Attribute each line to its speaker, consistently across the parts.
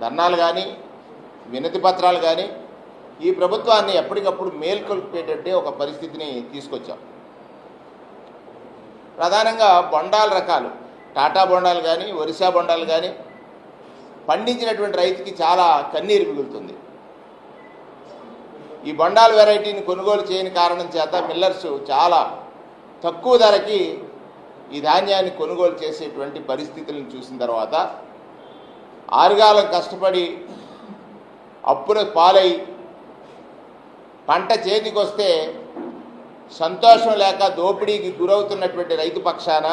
Speaker 1: ధర్నాలు కానీ వినతి పత్రాలు కానీ ఈ ప్రభుత్వాన్ని ఎప్పటికప్పుడు మేల్కొల్పేటట్టే ఒక పరిస్థితిని తీసుకొచ్చాం. ప్రధానంగా బొండాల రకాలు, టాటా బొండాలు కానీ ఒరిస్సా బొండాలు కానీ పండించినటువంటి రైతుకి చాలా కన్నీరు మిగులుతుంది. ఈ బొండాల వెరైటీని కొనుగోలు చేయని కారణం చేత మిల్లర్స్ చాలా తక్కువ ధరకి ఈ ధాన్యాన్ని కొనుగోలు చేసేటువంటి పరిస్థితులను చూసిన తర్వాత ఆరుగాలం కష్టపడి అప్పుల పాలై పంట చేతికి వస్తే సంతోషం లేక దోపిడీకి గురవుతున్నటువంటి రైతు పక్షాన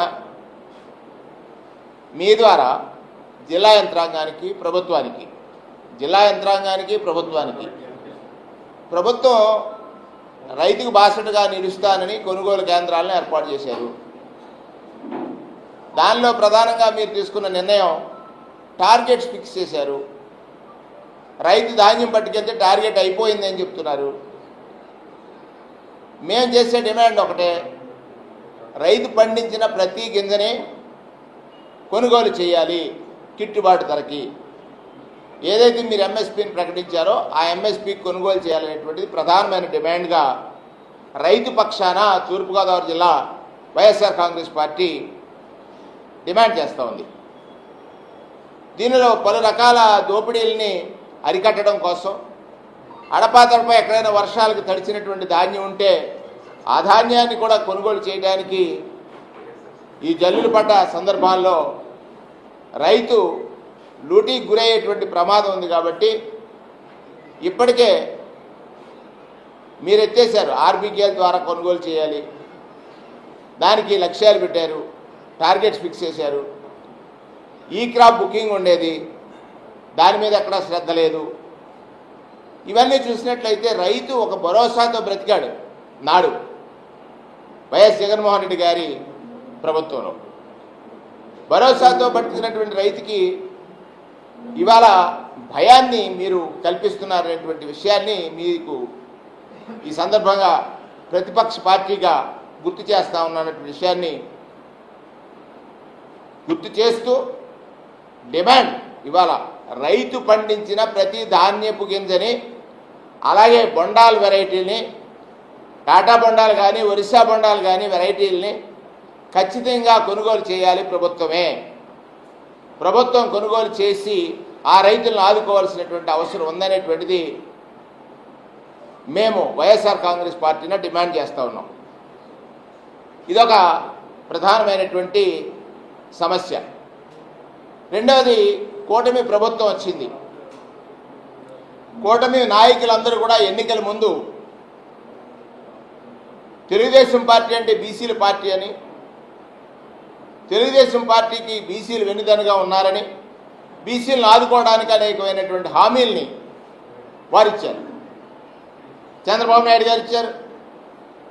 Speaker 1: మీ ద్వారా జిల్లా యంత్రాంగానికి ప్రభుత్వం రైతుకు బాసటగా నిలుస్తానని కొనుగోలు కేంద్రాలను ఏర్పాటు చేశారు. దానిలో ప్రధానంగా మీరు తీసుకున్న నిర్ణయం టార్గెట్స్ ఫిక్స్ చేశారు. రైతు ధాన్యం పట్టుకెళ్తే టార్గెట్ అయిపోయింది అని చెప్తున్నారు. మేము చేసే డిమాండ్ ఒకటే, రైతు పండించిన ప్రతి గింజని కొనుగోలు చేయాలి గిట్టుబాటు ధరకి. ఏదైతే మీరు ఎంఎస్పీని ప్రకటించారో ఆ ఎంఎస్పీ కొనుగోలు చేయాలనేటువంటిది ప్రధానమైన డిమాండ్గా రైతు పక్షాన తూర్పుగోదావరి జిల్లా వైఎస్ఆర్ కాంగ్రెస్ పార్టీ డిమాండ్ చేస్తూ ఉంది. దీనిలో పలు రకాల దోపిడీలని అరికట్టడం కోసం అడపాదడపా ఎక్కడైనా వర్షాలకు తడిచినటువంటి ధాన్యం ఉంటే ఆ ధాన్యాన్ని కూడా కొనుగోలు చేయడానికి ఈ జల్లులు పడ్డ సందర్భాల్లో రైతు లూటీకి గురయ్యేటువంటి ప్రమాదం ఉంది. కాబట్టి ఇప్పటికే మీరు ఎత్తేసారు, ఆర్బీకేల ద్వారా కొనుగోలు చేయాలి, దానికి లక్ష్యాలు పెట్టారు, టార్గెట్స్ ఫిక్స్ చేశారు. ఈ క్రాప్ బుకింగ్ ఉండేది, దాని మీద ఎక్కడా శ్రద్ధ లేదు. ఇవన్నీ చూసినట్లయితే రైతు ఒక భరోసాతో బ్రతికాడు నాడు వైఎస్ జగన్మోహన్ రెడ్డి గారి ప్రభుత్వంలో. భరోసాతో బ్రతికినటువంటి రైతుకి ఇవాళ భయాన్ని మీరు కల్పిస్తున్నారనేటువంటి విషయాన్ని మీకు ఈ సందర్భంగా ప్రతిపక్ష పార్టీగా గుర్తు చేస్తా ఉన్నటువంటి విషయాన్ని గుర్తు చేస్తూ డిమాండ్ ఇవాళ రైతు పండించిన ప్రతి ధాన్యపు గింజని, అలాగే బొండాల్ వెరైటీని, టాటా బొండాలు కానీ ఒరిస్సా బొండాలు కానీ వెరైటీలని ఖచ్చితంగా కొనుగోలు చేయాలి ప్రభుత్వం కొనుగోలు చేసి ఆ రైతులను ఆదుకోవాల్సినటువంటి అవసరం ఉందనేటువంటిది మేము వైఎస్ఆర్ కాంగ్రెస్ పార్టీని డిమాండ్ చేస్తూ ఉన్నాం. ఇదొక ప్రధానమైనటువంటి సమస్య. రెండవది, కూటమి ప్రభుత్వం వచ్చింది. కూటమి నాయకులందరూ కూడా ఎన్నికల ముందు తెలుగుదేశం పార్టీ అంటే బీసీల పార్టీ అని, తెలుగుదేశం పార్టీకి బీసీలు వెన్నుదన్నుగా ఉన్నారని, బీసీలను ఆదుకోవడానికి అనేకమైనటువంటి హామీల్ని వారిచ్చారు. చంద్రబాబు నాయుడు గారు ఇచ్చారు.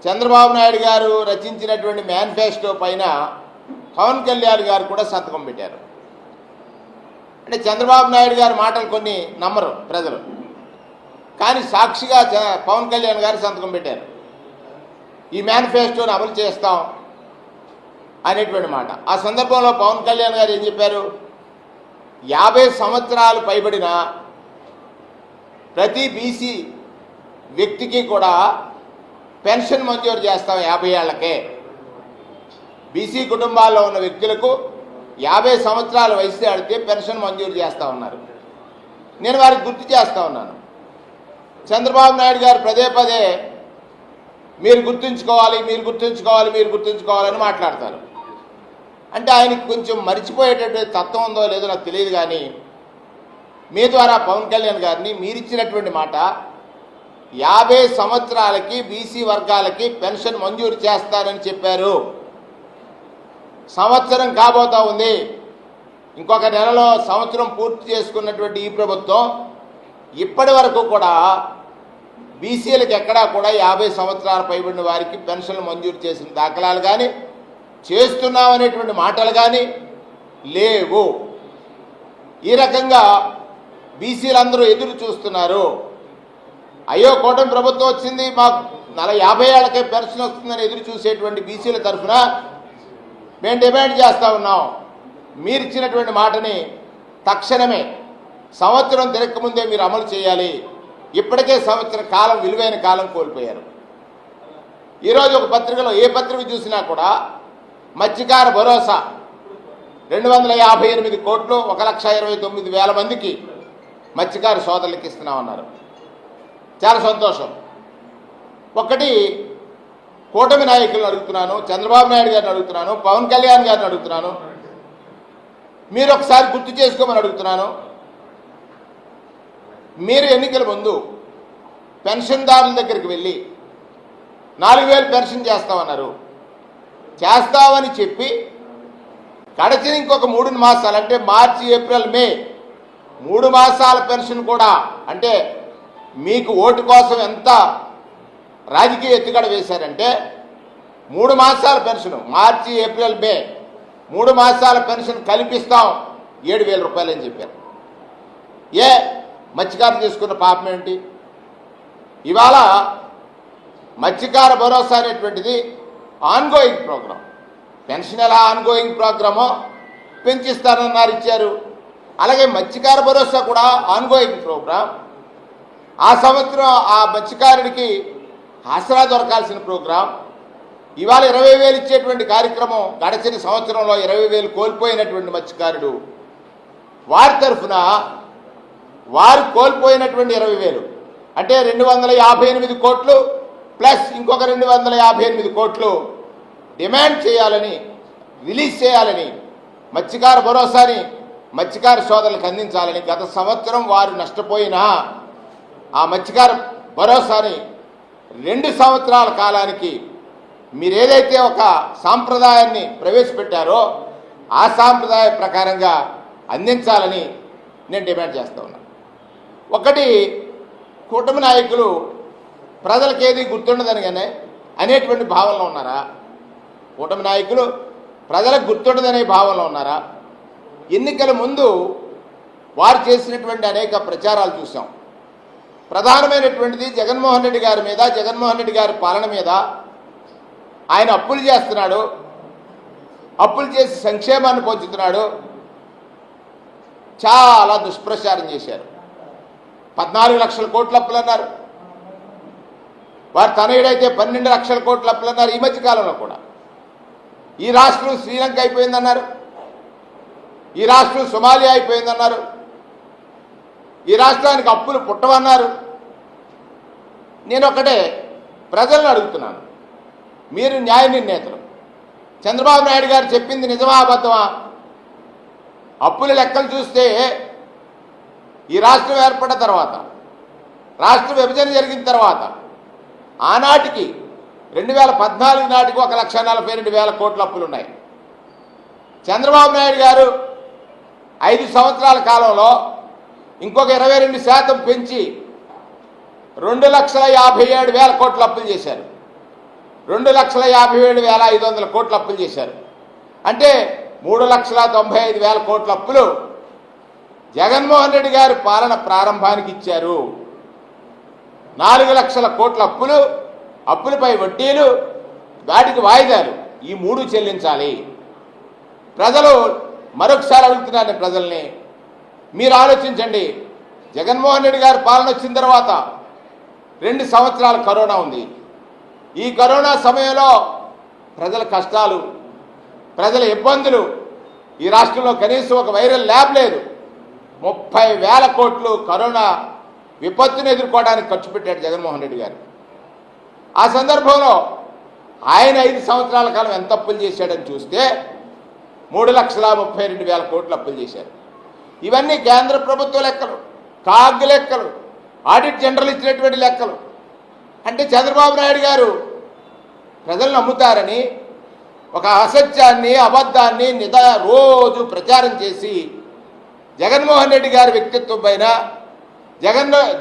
Speaker 1: చంద్రబాబు నాయుడు గారు రచించినటువంటి మేనిఫెస్టో పైన పవన్ కళ్యాణ్ గారు కూడా సంతకం పెట్టారు. అంటే చంద్రబాబు నాయుడు గారి మాటలు కొన్ని నమ్మరు ప్రజలు, కానీ సాక్షిగా పవన్ కళ్యాణ్ గారు సంతకం పెట్టారు. ఈ మేనిఫెస్టోని అమలు చేస్తాం అనేటువంటి మాట. ఆ సందర్భంలో పవన్ కళ్యాణ్ గారు ఏం చెప్పారు? 50 సంవత్సరాలు పైబడిన ప్రతి బీసీ వ్యక్తికి కూడా పెన్షన్ మంజూరు చేస్తాం 50 ఏళ్లకే. బీసీ కుటుంబాల్లో ఉన్న వ్యక్తులకు 50 సంవత్సరాల వయసు దాటితే పెన్షన్ మంజూరు చేస్తూ ఉన్నారు. నేను వారికి గుర్తు చేస్తూ ఉన్నాను. చంద్రబాబు నాయుడు గారు పదే మీరు గుర్తుంచుకోవాలని మాట్లాడతారు. అంటే ఆయనకి కొంచెం మర్చిపోయేటటువంటి తత్వం ఉందో లేదో నాకు తెలియదు. కానీ మీ ద్వారా పవన్ కళ్యాణ్ గారిని మీరిచ్చినటువంటి మాట 50 సంవత్సరాలకి బీసీ వర్గాలకి పెన్షన్ మంజూరు చేస్తారని చెప్పారు. సంవత్సరం కాబోతా ఉంది. ఇంకొక నెలలో సంవత్సరం పూర్తి చేసుకున్నటువంటి ఈ ప్రభుత్వం ఇప్పటి వరకు కూడా బీసీలకు ఎక్కడా కూడా 50 సంవత్సరాల పైబడిన వారికి పెన్షన్లు మంజూరు చేసిన దాఖలాలు కానీ, చేస్తున్నామనేటువంటి మాటలు కానీ లేవు. ఈ రకంగా బీసీలందరూ ఎదురు చూస్తున్నారు. అయ్యో కూటమి ప్రభుత్వం వచ్చింది, మాకు 50 ఏళ్లకే పెన్షన్ వస్తుందని ఎదురు చూసేటువంటి బీసీల తరఫున మేము డిమాండ్ చేస్తూ ఉన్నాం. మీరు ఇచ్చినటువంటి మాటని తక్షణమే సంవత్సరం తిరగకముందే మీరు అమలు చేయాలి. ఇప్పటికే సంవత్సర కాలం, విలువైన కాలం కోల్పోయారు. ఈరోజు ఒక పత్రికలో, ఏ పత్రిక చూసినా కూడా మత్స్యకార భరోసా 258 కోట్లు 1,29,000 మందికి మత్స్యకార సోదరులకు ఇస్తున్నామన్నారు. చాలా సంతోషం. ఒకటి కూటమి నాయకులను అడుగుతున్నాను, చంద్రబాబు నాయుడు గారిని అడుగుతున్నాను, పవన్ కళ్యాణ్ గారిని అడుగుతున్నాను, మీరు ఒకసారి గుర్తు చేసుకోమని అడుగుతున్నాను. మీరు ఎన్నికల ముందు పెన్షన్దారుల దగ్గరికి వెళ్ళి 4,000 పెన్షన్ చేస్తామన్నారు. చేస్తామని చెప్పి గడిచిన ఇంకొక 3 మాసాలు, అంటే మార్చి, ఏప్రిల్, మే 3 మాసాల పెన్షన్ కూడా, అంటే మీకు ఓటు కోసం ఎంత రాజకీయ ఎత్తుగడ వేశారంటే 3 మాసాల పెన్షన్, మార్చి, ఏప్రిల్, మే 3 మాసాల పెన్షన్ కల్పిస్తాం 7,000 రూపాయలు అని చెప్పారు. మత్స్యకారులు చేసుకున్న పాపం ఏంటి? ఇవాళ మత్స్యకార భరోసా అనేటువంటిది ఆన్గోయింగ్ ప్రోగ్రాం. పెన్షన్ ఎలా ఆన్గోయింగ్ ప్రోగ్రామో పెంచిస్తారన్నారు, ఇచ్చారు. అలాగే మత్స్యకార భరోసా కూడా ఆన్గోయింగ్ ప్రోగ్రాం. ఆ సంవత్సరం ఆ మత్స్యకారుడికి ఆసరా దొరకాల్సిన ప్రోగ్రాం. ఇవాళ 20,000 ఇచ్చేటువంటి కార్యక్రమం, గడిచిన సంవత్సరంలో 20,000 కోల్పోయినటువంటి మత్స్యకారుడు, వారి తరఫున వారు కోల్పోయినటువంటి 20,000 అంటే 258 కోట్లు ప్లస్ ఇంకొక 258 కోట్లు డిమాండ్ చేయాలని, రిలీజ్ చేయాలని, మత్స్యకార భరోసాని మత్స్యకార సోదరులకు అందించాలని, గత సంవత్సరం వారు నష్టపోయిన ఆ మత్స్యకార భరోసాని 2 సంవత్సరాల కాలానికి మీరు ఏదైతే ఒక సాంప్రదాయాన్ని ప్రవేశపెట్టారో ఆ సాంప్రదాయ ప్రకారంగా అందించాలని నేను డిమాండ్ చేస్తూ ఉన్నాను. ఒకటి, కూటమి నాయకులు ప్రజలకేది గుర్తుండదని కానీ అనేటువంటి భావనలో ఉన్నారా? కూటమి నాయకులు ప్రజలకు గుర్తుండదనే భావనలో ఉన్నారా? ఎన్నికల ముందు వారు చేసినటువంటి అనేక ప్రచారాలు చూసాం. ప్రధానమైనటువంటిది జగన్మోహన్ రెడ్డి గారి మీద, జగన్మోహన్ రెడ్డి గారి పాలన మీద, ఆయన అప్పులు చేస్తున్నాడు, అప్పులు చేసి సంక్షేమాన్ని పొందుతున్నాడు, చాలా దుష్ప్రచారం చేశారు. 14 లక్షల కోట్ల అప్పులు అన్నారు. వారి తనయుడైతే 12 లక్షల కోట్ల అప్పులు అన్నారు. ఈ మధ్యకాలంలో కూడా ఈ రాష్ట్రం శ్రీలంక అయిపోయిందన్నారు, ఈ రాష్ట్రం సొమాలియా అయిపోయిందన్నారు, ఈ రాష్ట్రానికి అప్పులు పుట్టవన్నారు. నేను ఒకటే ప్రజలను అడుగుతున్నాను, మీరు న్యాయ నిర్ణేతలు, చంద్రబాబు నాయుడు గారు చెప్పింది నిజమా అబద్ధమా? అప్పుల లెక్కలు చూస్తే ఈ రాష్ట్రం ఏర్పడిన తర్వాత, రాష్ట్ర విభజన జరిగిన తర్వాత, ఆనాటికి 2014 నాటికి 1,42,000 కోట్ల అప్పులు ఉన్నాయి. చంద్రబాబు నాయుడు గారు 5 సంవత్సరాల కాలంలో ఇంకొక 22% పెంచి 2,57,000 కోట్ల అప్పులు చేశారు. 2,57,500 కోట్ల అప్పులు చేశారు. అంటే 3,95,000 కోట్ల అప్పులు జగన్మోహన్ రెడ్డి గారు పాలన ప్రారంభానికి ఇచ్చారు. 4 లక్షల కోట్ల అప్పులు, అప్పులపై వడ్డీలు, వాటికి వాయిదాలు, ఈ 3 చెల్లించాలి. ప్రజలు మరొకసారి అడుగుతున్నాను ప్రజల్ని, మీరు ఆలోచించండి. జగన్మోహన్ రెడ్డి గారు పాలన వచ్చిన తర్వాత 2 సంవత్సరాల కరోనా ఉంది. ఈ కరోనా సమయంలో ప్రజల కష్టాలు, ప్రజల ఇబ్బందులు, ఈ రాష్ట్రంలో కనీసం ఒక వైరల్ ల్యాబ్ లేదు. 30,000 కోట్లు కరోనా విపత్తును ఎదుర్కోవడానికి ఖర్చు పెట్టాడు జగన్మోహన్ రెడ్డి గారు. ఆ సందర్భంలో ఆయన 5 సంవత్సరాల కాలం ఎంత అప్పులు చేశాడని చూస్తే 3,32,000 కోట్లు అప్పులు చేశారు. ఇవన్నీ కేంద్ర ప్రభుత్వ లెక్కలు, కాగ్ లెక్కలు, ఆడిట్ జనరల్ ఇచ్చినటువంటి లెక్కలు. అంటే చంద్రబాబు నాయుడు గారు ప్రజలు నమ్ముతారని ఒక అసత్యాన్ని, అబద్ధాన్ని రోజు ప్రచారం చేసి జగన్మోహన్ రెడ్డి గారి వ్యక్తిత్వం పైన,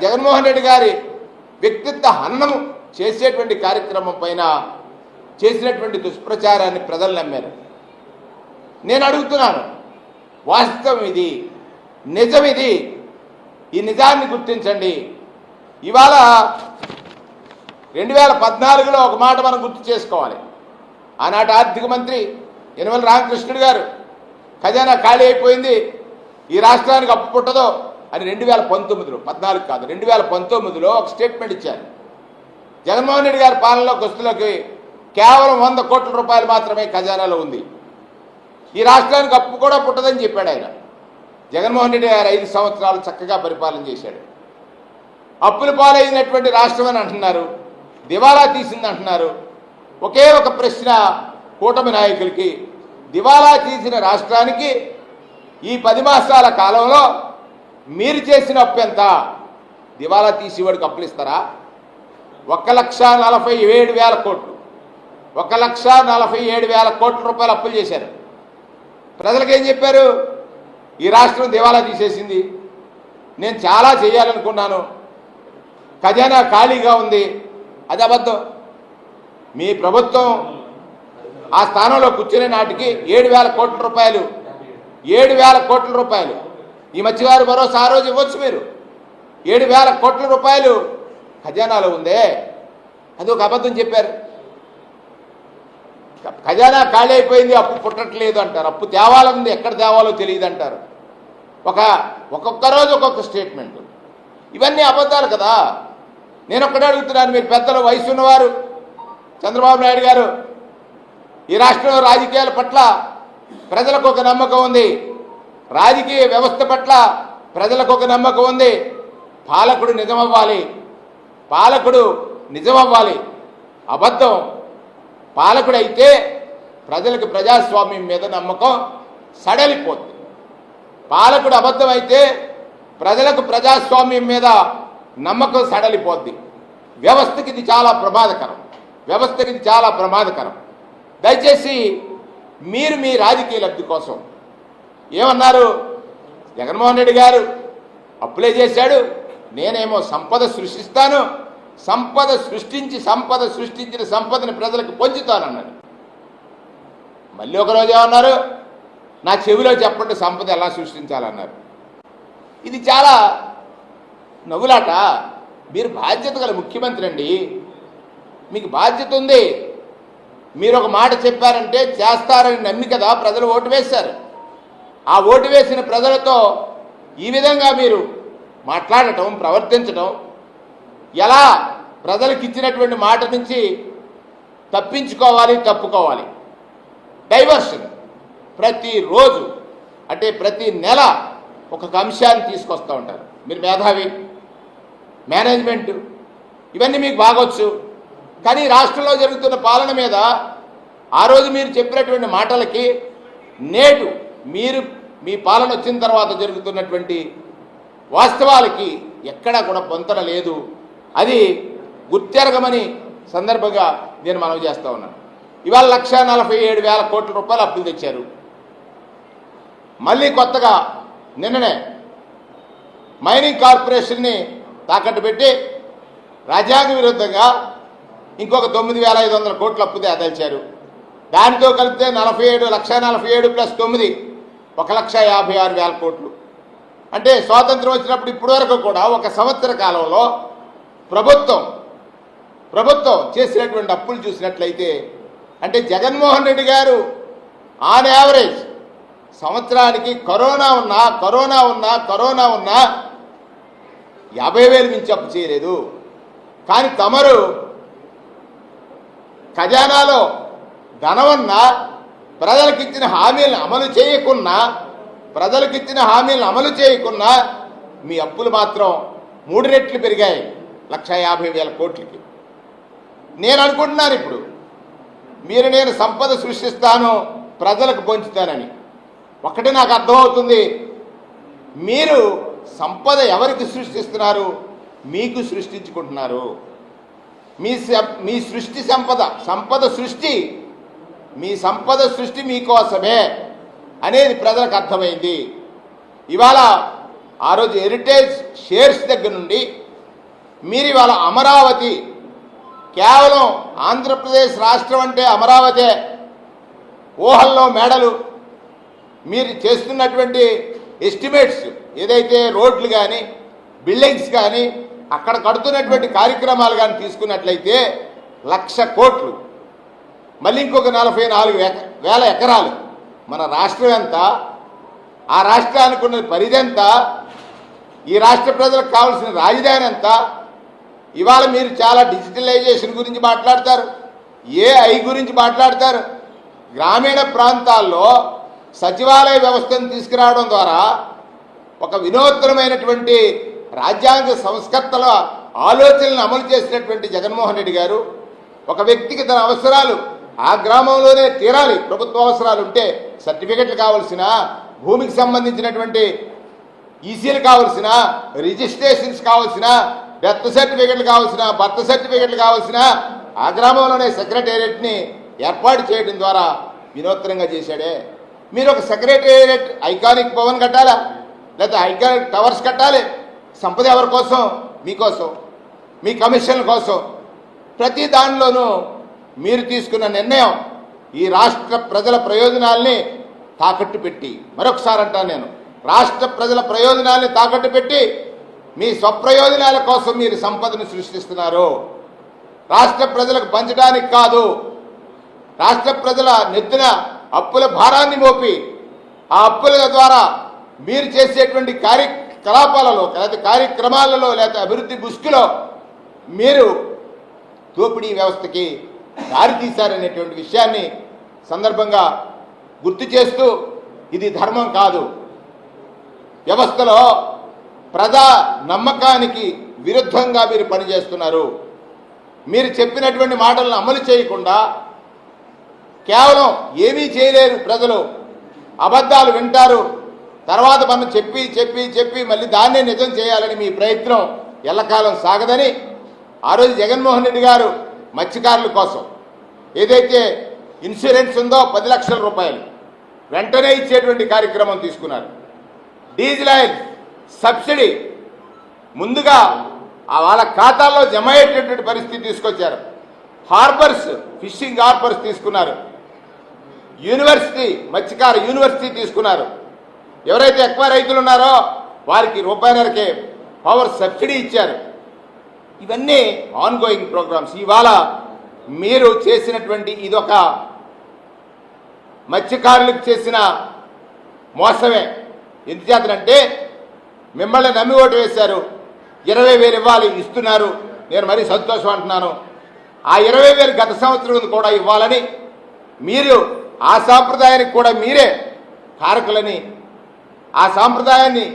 Speaker 1: జగన్మోహన్ రెడ్డి గారి వ్యక్తిత్వ హననం చేసేటువంటి కార్యక్రమం పైన చేసినటువంటి దుష్ప్రచారాన్ని ప్రజలు నమ్మారు. నేను అడుగుతున్నాను, వాస్తవం ఇది, నిజం ఇది, ఈ నిజాన్ని గుర్తించండి. ఇవాళ 2014లో ఒక మాట మనం గుర్తు చేసుకోవాలి. ఆనాటి ఆర్థిక మంత్రి యనమల రామకృష్ణుడు గారు ఖజానా ఖాళీ అయిపోయింది, ఈ రాష్ట్రానికి అప్పు పుట్టదో, అని 2019లో 14 కాదు 2019లో ఒక స్టేట్మెంట్ ఇచ్చారు. జగన్మోహన్ రెడ్డి గారి పాలనలోకి వస్తువులకి కేవలం 100 కోట్ల రూపాయలు మాత్రమే ఖజానాలో ఉంది. ఈ రాష్ట్రానికి అప్పు కూడా పుట్టదని చెప్పాడు ఆయన. జగన్మోహన్ రెడ్డి గారు 5 సంవత్సరాలు చక్కగా పరిపాలన చేశాడు. అప్పులు పాలైనటువంటి రాష్ట్రం అని అంటున్నారు, దివాలా తీసింది అంటున్నారు. ఒకే ఒక ప్రశ్న కూటమి నాయకులకి, దివాలా తీసిన రాష్ట్రానికి ఈ 10 మాసాల కాలంలో మీరు చేసిన అప్పు ఎంత? దివాలా తీసేవాడికి అప్పులు ఇస్తారా? 1,47,000 కోట్లు, 1,47,000 కోట్ల రూపాయలు అప్పులు చేశారు. ప్రజలకు ఏం చెప్పారు? ఈ రాష్ట్రం దివాలా తీసేసింది, నేను చాలా చేయాలనుకున్నాను, ఖజానా ఖాళీగా ఉంది. అది అబద్ధం. మీ ప్రభుత్వం ఆ స్థానంలో కూర్చునే నాటికి 7,000 కోట్ల రూపాయలు 7,000 కోట్ల రూపాయలు ఈ మత్స్యకారు భరోసా ఆ రోజు ఇవ్వచ్చు. మీరు 7,000 కోట్ల రూపాయలు ఖజానాలో ఉందే, అది ఒక అబద్ధం చెప్పారు. ఖజానా ఖాళీ అయిపోయింది, అప్పు పుట్టట్లేదు అంటారు. అప్పు తేవాలంది, ఎక్కడ తేవాలో తెలియదు అంటారు. ఒక్కొక్క రోజు ఒక్కొక్క స్టేట్మెంట్. ఇవన్నీ అబద్ధాలు కదా. నేను ఒక్కడే అడుగుతున్నాను, మీరు పెద్దలు, వయసు ఉన్నవారు, చంద్రబాబు నాయుడు గారు, ఈ రాష్ట్రంలో రాజకీయాల పట్ల ప్రజలకు ఒక నమ్మకం ఉంది, రాజకీయ వ్యవస్థ పట్ల ప్రజలకు ఒక నమ్మకం ఉంది. పాలకుడు నిజమవ్వాలి, పాలకుడు నిజమవ్వాలి. అబద్ధం పాలకుడైతే ప్రజలకు ప్రజాస్వామ్యం మీద నమ్మకం సడలిపోతుంది. పాలకుడు అబద్ధం అయితే ప్రజలకు ప్రజాస్వామ్యం మీద నమ్మకం సడలిపోద్ది. వ్యవస్థకి ఇది చాలా ప్రమాదకరం, వ్యవస్థకి ఇది చాలా ప్రమాదకరం. దయచేసి మీరు మీ రాజకీయ లబ్ధి కోసం ఏమన్నారు? జగన్మోహన్ రెడ్డి గారు అప్పులే చేశాడు, నేనేమో సంపద సృష్టిస్తాను, సంపద సృష్టించిన సంపదని ప్రజలకు పంచుతానన్నాడు. మళ్ళీ ఒకరోజు ఏమన్నారు? నా చెవిలో చెప్పండి సంపద ఎలా సృష్టించాలన్నారు. ఇది చాలా నవ్వులాట. మీరు బాధ్యత గల ముఖ్యమంత్రి అండి, మీకు బాధ్యత ఉంది. మీరు ఒక మాట చెప్పారంటే చేస్తారని నమ్మి కదా ప్రజలు ఓటు వేశారు. ఆ ఓటు వేసిన ప్రజలతో ఈ విధంగా మీరు మాట్లాడటం, ప్రవర్తించడం, ఎలా ప్రజలకు ఇచ్చినటువంటి మాట నుంచి తప్పుకోవాలి. డైవర్షన్ ప్రతిరోజు అంటే ప్రతి నెల ఒక్కొక్క అంశాన్ని తీసుకొస్తూ ఉంటారు. మీరు మేధావి, మేనేజ్మెంట్, ఇవన్నీ మీకు బాగొచ్చు. కానీ రాష్ట్రంలో జరుగుతున్న పాలన మీద ఆ రోజు మీరు చెప్పినటువంటి మాటలకి నేడు మీ పాలన వచ్చిన తర్వాత జరుగుతున్నటువంటి వాస్తవాలకి ఎక్కడా కూడా పొంతన లేదు. అది గుర్తెరగమని సందర్భంగా నేను మనవి చేస్తూ ఉన్నాను. ఇవాళ 1,47,000 కోట్ల రూపాయలు అప్పులు తెచ్చారు. మళ్ళీ కొత్తగా నిన్ననే మైనింగ్ కార్పొరేషన్ని తాకట్టు పెట్టి రాజ్యాంగ విరుద్ధంగా ఇంకొక 9,500 కోట్ల అప్పు అదల్చారు. దానితో కలిపితే 1,47,000 ప్లస్ 9 1,56,000 కోట్లు. అంటే స్వాతంత్రం వచ్చినప్పుడు ఇప్పటి వరకు కూడా ఒక సంవత్సర కాలంలో ప్రభుత్వం చేసినటువంటి అప్పులు చూసినట్లయితే, అంటే జగన్మోహన్ రెడ్డి గారు ఆన్ యావరేజ్ సంవత్సరానికి కరోనా ఉన్నా 50,000 మించి అప్పు చేయలేదు. కానీ తమరు ఖజానాలో ధనమన్నా ప్రజలకిచ్చిన హామీలను అమలు చేయకున్నా మీ అప్పులు మాత్రం 3 రెట్లు పెరిగాయి, 1,50,000 కోట్లకి. నేను అనుకుంటున్నాను ఇప్పుడు నేను సంపద సృష్టిస్తాను, ప్రజలకు పంచుతానని. ఒకటి నాకు అర్థమవుతుంది, మీరు సంపద ఎవరికి సృష్టిస్తున్నారు? మీకు సృష్టించుకుంటున్నారు. మీ సృష్టి సంపద సృష్టి మీకోసమే అనేది ప్రజలకు అర్థమైంది. ఇవాళ ఆ రోజు హెరిటేజ్ షేర్స్ దగ్గర నుండి మీరు ఇవాళ అమరావతి, కేవలం ఆంధ్రప్రదేశ్ రాష్ట్రం అంటే అమరావతి, ఊహల్లో మేడలు, మీరు చేస్తున్నటువంటి ఎస్టిమేట్స్ ఏదైతే రోడ్లు కానీ బిల్డింగ్స్ కానీ అక్కడ కడుతున్నటువంటి కార్యక్రమాలు కానీ తీసుకున్నట్లయితే 1,00,000 కోట్లు, మళ్ళీ ఇంకొక 44,000 ఎకరాలు. మన రాష్ట్రం ఎంత? ఆ రాష్ట్రానికి ఉన్న పరిధి ఎంత? ఈ రాష్ట్ర ప్రజలకు కావాల్సిన రాజధాని ఎంత? ఇవాళ మీరు చాలా డిజిటలైజేషన్ గురించి మాట్లాడతారు, ఏఐ గురించి మాట్లాడతారు. గ్రామీణ ప్రాంతాల్లో సచివాలయ వ్యవస్థను తీసుకురావడం ద్వారా ఒక వినూత్నమైనటువంటి రాజ్యాంగ సంస్కర్తల ఆలోచనలను అమలు చేసినటువంటి జగన్మోహన్ రెడ్డి గారు ఒక వ్యక్తికి తన అవసరాలు ఆ గ్రామంలోనే తీరాలి. ప్రభుత్వ అవసరాలు ఉంటే సర్టిఫికెట్లు కావాల్సిన, భూమికి సంబంధించినటువంటి ఈసీలు కావాల్సిన, రిజిస్ట్రేషన్స్ కావాల్సిన, డెత్ సర్టిఫికెట్లు కావాల్సిన, బర్త్ సర్టిఫికెట్లు కావాల్సిన ఆ గ్రామంలోనే సెక్రటేరియట్ని ఏర్పాటు చేయడం ద్వారా వినూత్నంగా చేశాడే. మీరు ఒక సెక్రటేరియట్ ఐకానిక్ భవన్ కట్టాలా, లేకపోతే ఐకానిక్ టవర్స్ కట్టాలి. సంపద ఎవరి కోసం? మీకోసం, మీ కమిషన్ల కోసం. ప్రతి దానిలోనూ మీరు తీసుకున్న నిర్ణయం ఈ రాష్ట్ర ప్రజల ప్రయోజనాల్ని తాకట్టు పెట్టి, మరొకసారి అంటాను నేను, రాష్ట్ర ప్రజల ప్రయోజనాల్ని తాకట్టు పెట్టి మీ స్వప్రయోజనాల కోసం మీరు సంపదను సృష్టిస్తున్నారు. రాష్ట్ర ప్రజలకు పంచడానికి కాదు, రాష్ట్ర ప్రజల నెత్తిన అప్పుల భారాన్ని మోపి ఆ అప్పుల ద్వారా మీరు చేసేటువంటి కార్యకలాపాలలో, లేకపోతే కార్యక్రమాలలో, లేకపోతే అభివృద్ధి ముసుగులో మీరు దోపిడీ వ్యవస్థకి దారితీశారనేటువంటి విషయాన్ని సందర్భంగా గుర్తు చేస్తూ, ఇది ధర్మం కాదు. వ్యవస్థలో ప్రజా నమ్మకానికి విరుద్ధంగా మీరు పనిచేస్తున్నారు. మీరు చెప్పినటువంటి మాటలను అమలు చేయకుండా కేవలం ఏమీ చేయలేరు ప్రజలు, అబద్ధాలు వింటారు. తర్వాత మనం చెప్పి చెప్పి చెప్పి మళ్ళీ దాన్నే నిజం చేయాలని మీ ప్రయత్నం ఎల్లకాలం సాగదని ఆ రోజు జగన్మోహన్ రెడ్డి గారు మత్స్యకారుల కోసం ఏదైతే ఇన్సూరెన్స్ ఉందో 10 లక్షల రూపాయలు వెంటనే ఇచ్చేటువంటి కార్యక్రమం తీసుకున్నారు. డీజిల్ ఆయిల్ సబ్సిడీ ముందుగా వాళ్ళ ఖాతాల్లో జమ అయ్యేటటువంటి పరిస్థితి తీసుకొచ్చారు. హార్బర్స్, ఫిషింగ్ హార్బర్స్ తీసుకున్నారు. యూనివర్సిటీ, మత్స్యకార యూనివర్సిటీ తీసుకున్నారు. ఎవరైతే ఎక్కువ రైతులు ఉన్నారో వారికి రూపాయన్నరకే పవర్ సబ్సిడీ ఇచ్చారు. ఇవన్నీ ఆన్గోయింగ్ ప్రోగ్రామ్స్. ఇవాళ మీరు చేసినటువంటి ఇదొక మత్స్యకారులకు చేసిన మోసమే. ఎందుచేతనంటే మిమ్మల్ని నమ్మి ఓటు వేశారు, 20,000 ఇవ్వాలి, ఇస్తున్నారు. నేను మరీ సంతోషం అంటున్నాను. ఆ 20,000 గత సంవత్సరం కూడా ఇవ్వాలని మీరు ఆ సాంప్రదాయానికి కూడా మీరే కారకులని, ఆ సాంప్రదాయాన్ని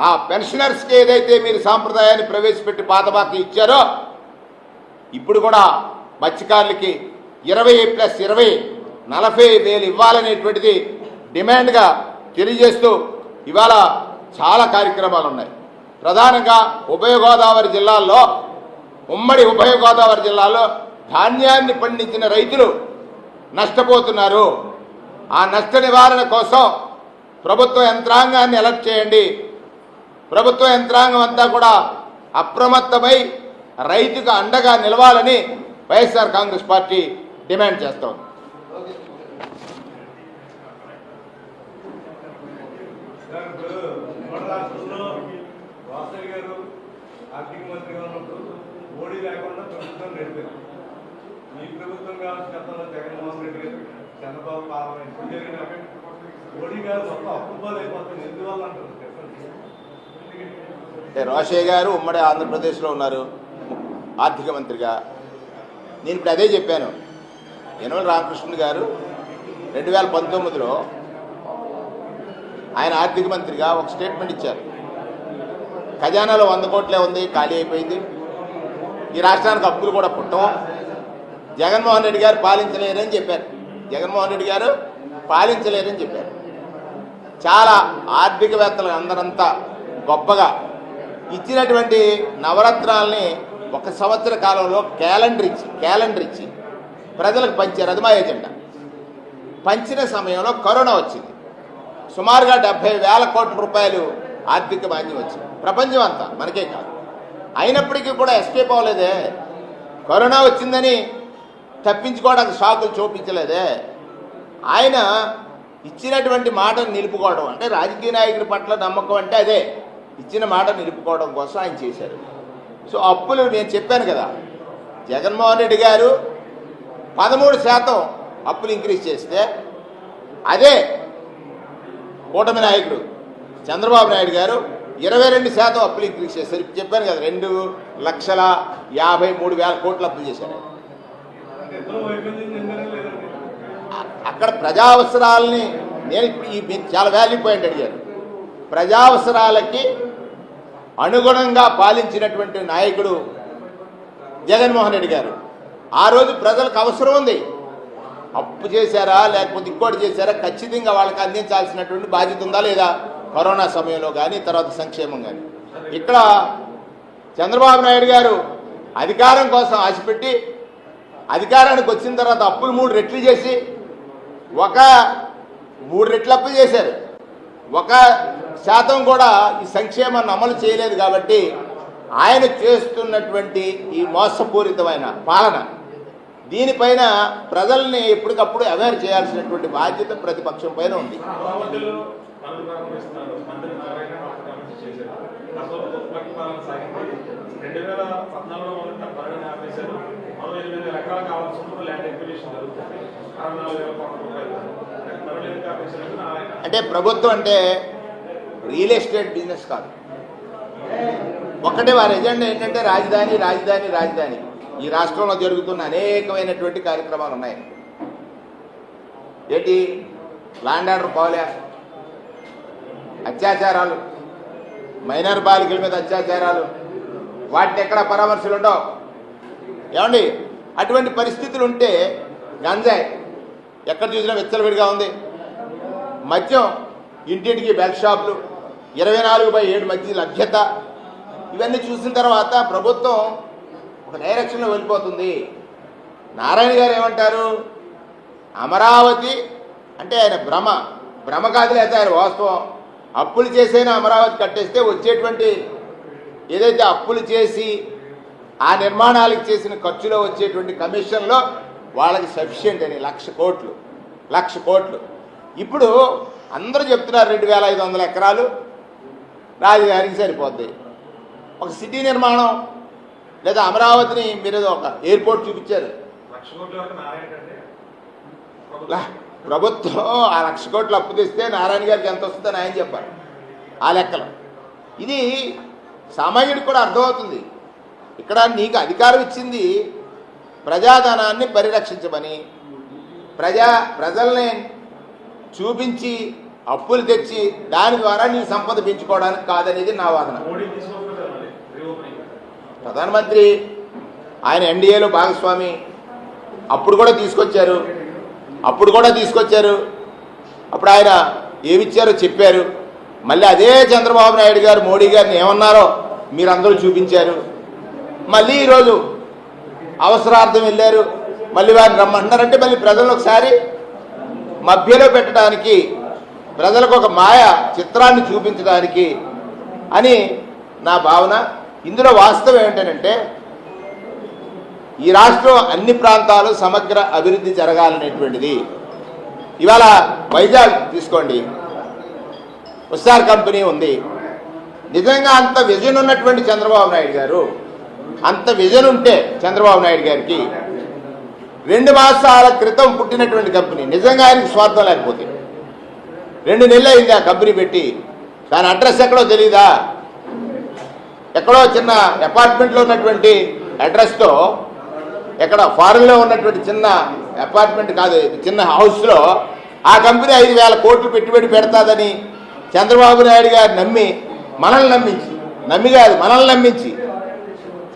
Speaker 1: ఆ పెన్షనర్స్కి ఏదైతే మీరు సాంప్రదాయాన్ని ప్రవేశపెట్టి పాత బాకీ ఇచ్చారో ఇప్పుడు కూడా మత్స్యకారులకి 20+20 40,000 ఇవ్వాలనేటువంటిది డిమాండ్గా తెలియజేస్తూ ఇవాళ చాలా కార్యక్రమాలు ఉన్నాయి. ప్రధానంగా ఉభయ గోదావరి జిల్లాల్లో, ఉమ్మడి ఉభయ గోదావరి జిల్లాలో ధాన్యాన్ని పండించిన రైతులు నష్టపోతున్నారు. ఆ నష్ట నివారణ కోసం ప్రభుత్వ యంత్రాంగాన్ని అలర్ట్ చేయండి. ప్రభుత్వ యంత్రాంగం అంతా కూడా అప్రమత్తమై రైతుకు అండగా నిలవాలని వైఎస్ఆర్ కాంగ్రెస్ పార్టీ డిమాండ్ చేస్తోంది.
Speaker 2: ఆర్థిక మంత్రిగా ఉన్నప్పుడు మోడీ లేకుండా ప్రభుత్వం నడిపారు. మీ ప్రభుత్వం కావచ్చు, గతంలో జగన్మోహన్ రెడ్డి గారు, చంద్రబాబు పాలన ఇప్పుడు జరిగిన మోడీ గారు మొత్తం అప్పుబాలు అయిపోతుంది. ఎందువల్ల అంటారు చెప్పండి.
Speaker 1: రోషయ్య గారు ఉమ్మడి ఆంధ్రప్రదేశ్లో ఉన్నారు ఆర్థిక మంత్రిగా. నేను ఇప్పుడు అదే చెప్పాను. యనమల రామకృష్ణుడు గారు 2019లో ఆయన ఆర్థిక మంత్రిగా ఒక స్టేట్మెంట్ ఇచ్చారు. ఖజానాలో 100 కోట్లే ఉంది, ఖాళీ అయిపోయింది, ఈ రాష్ట్రానికి అప్పులు కూడా పుట్టవు, జగన్మోహన్ రెడ్డి గారు పాలించలేరని చెప్పారు. జగన్మోహన్ రెడ్డి గారు పాలించలేరని చెప్పారు. చాలా ఆర్థికవేత్తలు అందరంతా గొప్పగా ఇచ్చినటువంటి నవరత్నాల్ని 1 సంవత్సర కాలంలో క్యాలెండర్ ఇచ్చి ప్రజలకు పంచారు. అది మా ఎజెండా. పంచిన సమయంలో కరోనా వచ్చింది. సుమారుగా 70,000 కోట్ల రూపాయలు ఆర్థిక మాంద్యం వచ్చింది ప్రపంచం అంతా, మనకే కాదు. అయినప్పటికీ కూడా ఎస్కేప్ అవ్వలేదే. కరోనా వచ్చిందని తప్పించుకోవడానికి సాకులు చూపించలేదే. ఆయన ఇచ్చినటువంటి మాటను నిలుపుకోవడం అంటే, రాజకీయ నాయకుడి పట్ల నమ్మకం అంటే అదే, ఇచ్చిన మాట నిలుపుకోవడం కోసం ఆయన చేశారు. సో అప్పులు నేను చెప్పాను కదా, జగన్మోహన్ రెడ్డి గారు 13% అప్పులు ఇంక్రీజ్ చేస్తే, అదే కూటమి నాయకుడు చంద్రబాబు నాయుడు గారు 22% అప్పులు ఇంక్రీజ్ చేశారు. ఇప్పుడు చెప్పాను కదా 2,53,000 కోట్లు అప్పులు చేశారు. అక్కడ ప్రజా అవసరాలని నేను ఇప్పుడు మీరు చాలా వాల్యూ పాయింట్ అడిగారు. ప్రజా అవసరాలకి అనుగుణంగా పాలించినటువంటి నాయకుడు జగన్మోహన్ రెడ్డి గారు. ఆ రోజు ప్రజలకు అవసరం ఉంది, అప్పు చేశారా లేకపోతే ఇంకోటి చేశారా, ఖచ్చితంగా వాళ్ళకి అందించాల్సినటువంటి బాధ్యత ఉందా లేదా, కరోనా సమయంలో కానీ తర్వాత సంక్షేమం కానీ. ఇక్కడ చంద్రబాబు నాయుడు గారు అధికారం కోసం ఆశపెట్టి అధికారానికి వచ్చిన తర్వాత అప్పులు 3 రెట్లు చేసి 3 రెట్లు అప్పు చేశారు. 1% కూడా ఈ సంక్షేమాన్ని అమలు చేయలేదు. కాబట్టి ఆయన చేస్తున్నటువంటి ఈ మోసపూరితమైన పాలన, దీనిపైన ప్రజల్ని ఎప్పటికప్పుడు అవేర్ చేయాల్సినటువంటి బాధ్యత ప్రతిపక్షం పైన ఉంది. అంటే ప్రభుత్వం అంటే రియల్ ఎస్టేట్ బిజినెస్ కాదు. ఒక్కటే వారి ఎజెండా ఏంటంటే రాజధాని రాజధాని రాజధాని. ఈ రాష్ట్రంలో జరుగుతున్న అనేకమైనటువంటి కార్యక్రమాలు ఉన్నాయి. ఏంటి, ల్యాండ్ ఆర్డర్ పోలే, అత్యాచారాలు, మైనర్ బాలికల మీద అత్యాచారాలు, వాటిని ఎక్కడ పరామర్శలు ఉండవు. ఏమండి, అటువంటి పరిస్థితులు ఉంటే గంజాయి ఎక్కడ చూసినా విచ్చలవిడిగా ఉంది. మద్యం ఇంటింటికి బెల్ట్ షాపులు, 24/7 మధ్య లభ్యత, ఇవన్నీ చూసిన తర్వాత ప్రభుత్వం ఒక డైరెక్షన్లో వెళ్ళిపోతుంది. నారాయణ గారు ఏమంటారు, అమరావతి అంటే ఆయన భ్రమ కాదులే, ఆయన వాస్తవం. అప్పులు చేసైనా అమరావతి కట్టేస్తే వచ్చేటువంటి ఏదైతే అప్పులు చేసి ఆ నిర్మాణాలకు చేసిన ఖర్చులో వచ్చేటువంటి కమిషన్లో వాళ్ళకి సఫిషియెంట్ అని 1,00,00,000 కోట్లు. ఇప్పుడు అందరూ చెప్తున్నారు 2,500 ఎకరాలు రాజధానికి సరిపోద్ది. ఒక సిటీ నిర్మాణం లేదా అమరావతిని మీరు ఒక ఎయిర్పోర్ట్ చూపించారు. ప్రభుత్వం ఆ 1,00,00,000 కోట్లు అప్పు తెస్తే నారాయణ గారికి ఎంత వస్తుందని ఆయన చెప్పారు ఆ లెక్కలు. ఇది సామాన్యుడికి కూడా అర్థమవుతుంది. ఇక్కడ నీకు అధికారం ఇచ్చింది ప్రజాధనాన్ని పరిరక్షించమని, ప్రజల్ని చూపించి అప్పులు తెచ్చి దాని ద్వారా నీ సంపద పెంచుకోవడానికి కాదనేది నా వాదన. ప్రధానమంత్రి ఆయన ఎన్డీఏలో భాగస్వామి, అప్పుడు కూడా తీసుకొచ్చారు. అప్పుడు ఆయన ఏమిచ్చారో చెప్పారు. మళ్ళీ అదే చంద్రబాబు నాయుడు గారు మోడీ గారిని ఏమన్నారో మీరందరూ చూపించారు. మళ్ళీ ఈరోజు అవసరార్థం వెళ్ళారు, మళ్ళీ వారిని రమ్మంటున్నారంటే మళ్ళీ ప్రజలను ఒకసారి మభ్యలో పెట్టడానికి, ప్రజలకు ఒక మాయ చిత్రాన్ని చూపించడానికి అని నా భావన. ఇందులో వాస్తవం ఏంటంటే ఈ రాష్ట్రం అన్ని ప్రాంతాలు సమగ్ర అభివృద్ధి జరగాలనేటువంటిది. ఇవాళ వైజాగ్ తీసుకోండి, ఉస్సార్ కంపెనీ ఉంది. నిజంగా అంత విజన్ ఉన్నటువంటి చంద్రబాబు నాయుడు గారు, అంత విజన్ ఉంటే చంద్రబాబు నాయుడు గారికి 2 మాసాల క్రితం పుట్టినటువంటి కంపెనీ, నిజంగా ఆయనకి స్వార్థం లేకపోతే 2 నెలలు అయింది ఆ కంపెనీ పెట్టి. దాని అడ్రస్ ఎక్కడో తెలియదా? ఎక్కడో చిన్న అపార్ట్మెంట్లో ఉన్నటువంటి అడ్రస్తో, ఎక్కడ ఫారెన్లో ఉన్నటువంటి చిన్న అపార్ట్మెంట్ కాదు, చిన్న హౌస్లో ఆ కంపెనీ 5,000 కోట్లు పెట్టుబడి పెడతాదని చంద్రబాబు నాయుడు గారు మనల్ని నమ్మించి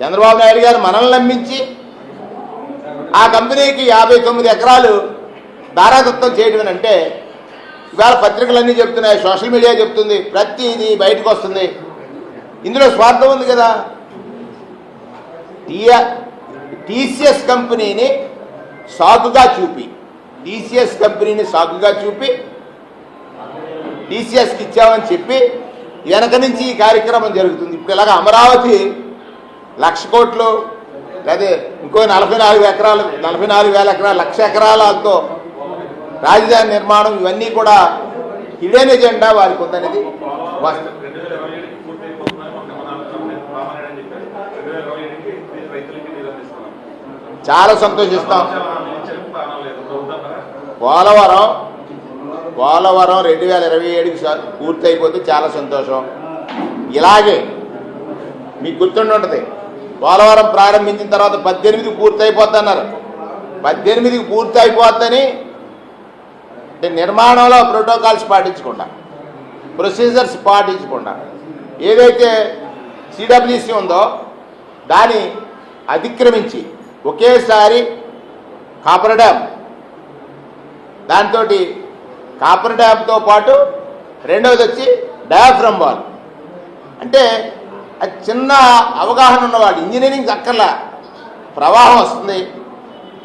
Speaker 1: చంద్రబాబు నాయుడు గారు మనల్ని నమ్మించి ఆ కంపెనీకి 59 ఎకరాలు దారాదత్తం చేయడం అంటే ఇవాళ పత్రికలన్నీ చెప్తున్నాయి, సోషల్ మీడియా చెప్తుంది, ప్రతిదీ బయటకు వస్తుంది. ఇందులో స్వార్థం ఉంది కదా. టీసీఎస్ కంపెనీని సాగుగా చూపి టీసీఎస్కి ఇచ్చామని చెప్పి వెనక నుంచి ఈ కార్యక్రమం జరుగుతుంది. ఇప్పుడు ఇలాగ అమరావతి 1,00,000 కోట్లు లేదా ఇంకో 44,000 ఎకరాలు 1,00,000 ఎకరాలతో రాజధాని నిర్మాణం, ఇవన్నీ కూడా హిడెన్ ఎజెండా వారికి ఉందనేది వాస్తవం. చాలా సంతోషిస్తాం. పోలవరం 2027కి పూర్తి అయిపోతే చాలా సంతోషం. ఇలాగే మీకు గుర్తుండి ఉంటుంది, పోలవరం ప్రారంభించిన తర్వాత 18కి పూర్తి అయిపోద్ది అన్నారు. 18కి పూర్తి అయిపోద్దని అంటే నిర్మాణంలో ప్రోటోకాల్స్ పాటించకుండా, ప్రొసీజర్స్ పాటించకుండా ఏదైతే సిడబ్ల్యూసి ఉందో దాన్ని అతిక్రమించి ఒకేసారి కాపర్ డ్యామ్, దాంతో కాపర్ డ్యామ్తో పాటు రెండవది వచ్చి డయాఫ్రమ్ వాల్. అంటే అది చిన్న అవగాహన ఉన్నవాళ్ళు, ఇంజనీరింగ్ అక్కర్లా, ప్రవాహం వస్తుంది,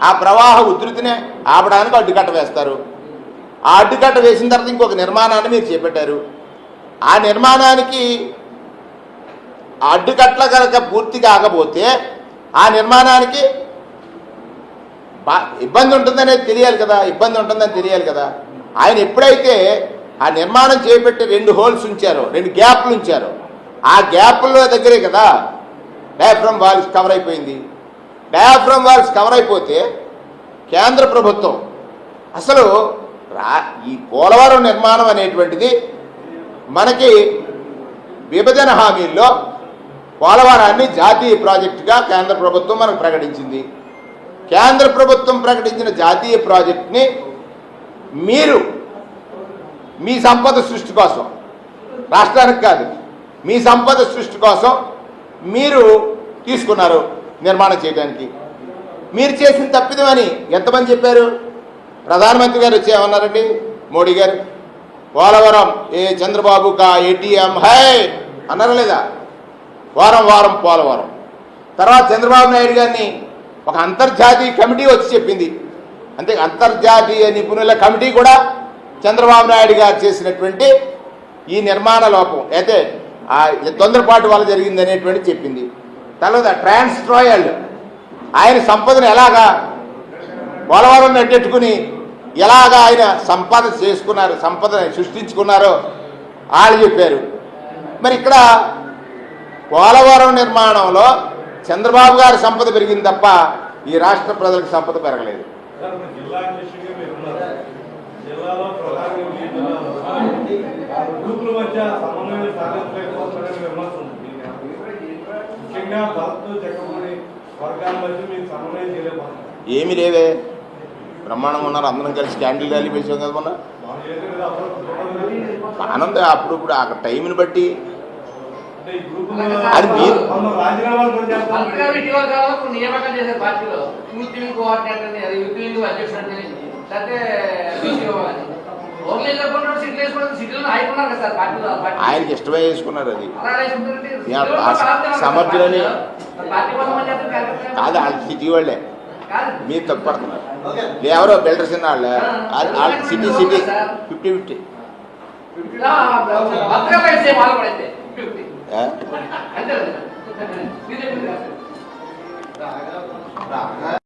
Speaker 1: ఆ ప్రవాహ ఉధృతిని ఆపడానికి అడ్డుకట్ట వేస్తారు. ఆ అడ్డుకట్ట వేసిన తర్వాత ఇంకొక నిర్మాణాన్ని మీరు చేపట్టారు. ఆ నిర్మాణానికి ఆ అడ్డుకట్ల కనుక పూర్తి కాకపోతే ఆ నిర్మాణానికి ఇబ్బంది ఉంటుందనేది తెలియాలి కదా, ఇబ్బంది ఉంటుందని తెలియాలి కదా. ఆయన ఎప్పుడైతే ఆ నిర్మాణం చేపట్టి 2 హోల్స్ ఉంచారో, 2 గ్యాప్లు ఉంచారో, ఆ గ్యాప్ల దగ్గరే కదా డయాఫ్రమ్ వాల్స్ కవర్ అయిపోయింది. డయాఫ్రమ్ వాల్స్ కవర్ అయిపోతే కేంద్ర ప్రభుత్వం అసలు ఈ పోలవరం నిర్మాణం అనేటువంటిది మనకి విభజన హామీల్లో పోలవరాన్ని జాతీయ ప్రాజెక్టుగా కేంద్ర ప్రభుత్వం మనకు ప్రకటించింది. కేంద్ర ప్రభుత్వం ప్రకటించిన జాతీయ ప్రాజెక్టుని మీరు మీ సంపద సృష్టి కోసం, రాష్ట్రానికి కాదు, మీ సంపద సృష్టి కోసం మీరు తీసుకున్నారు నిర్మాణం చేయడానికి. మీరు చేసిన తప్పిదమని ఎంతమంది చెప్పారు? ప్రధానమంత్రి గారు వచ్చి ఏమన్నారండి, మోడీ గారు, పోలవరం ఏ చంద్రబాబు కా ఏటీఎం హై అన్నారా లేదా? వారం వారం పోలవరం. తర్వాత చంద్రబాబు నాయుడు గారిని ఒక అంతర్జాతీయ కమిటీ వచ్చి చెప్పింది. అంతే, అంతర్జాతీయ నిపుణుల కమిటీ కూడా చంద్రబాబు నాయుడు గారు చేసినటువంటి ఈ నిర్మాణ లోపం అయితే తొందరపాటు వల్ల జరిగింది అనేటువంటి చెప్పింది. తర్వాత ట్రాన్స్ట్రాయల్ ఆయన సంపదను ఎలాగా పోలవరం నెట్టెట్టుకుని ఎలాగా ఆయన సంపద చేసుకున్నారు, సంపదను సృష్టించుకున్నారో వాళ్ళు చెప్పారు. మరి ఇక్కడ పోలవరం నిర్మాణంలో చంద్రబాబు గారి సంపద పెరిగింది తప్ప ఈ రాష్ట్ర ప్రజలకు సంపద పెరగలేదు.
Speaker 2: జిల్లా అధ్యక్షుడిగా మీరు ఉన్నారు. జిల్లాలో ప్రధానంగా గ్రూపుల మధ్య సమన్వయం సాధించలేకపోతున్నారని విమర్శ ఉంది. ముఖ్యంగా భరత్ జగన్మోహన్ వర్గాల మధ్య మీరు సమన్వయం చేయలేకపోతున్నారు.
Speaker 1: ఏమీ లేవే, బ్రహ్మాండంగా ఉన్నారు, అందరం కలిసి క్యాండిల్ ర్యాలీ వేసాం కదా మొన్న. ఆనందం అప్పుడు ఆ టైంని బట్టి అది మీరు
Speaker 3: నియామకం చేశారు పార్టీలో యూత్ వింగ్ కోఆర్డినేటర్ అని, అది యూత్ వింగ్ అధ్యక్షుడు అంటే లేకపోతే
Speaker 1: ఆయనకి ఇష్టమే చేసుకున్నారు. అది సమర్థులని కాదు, వాళ్ళ సిటీ వాళ్ళే, మీరు తప్పుపడుతున్నారు. ఎవరో బిల్డర్స్ ఉన్న వాళ్ళ సిటీ 50-50.
Speaker 3: అంతే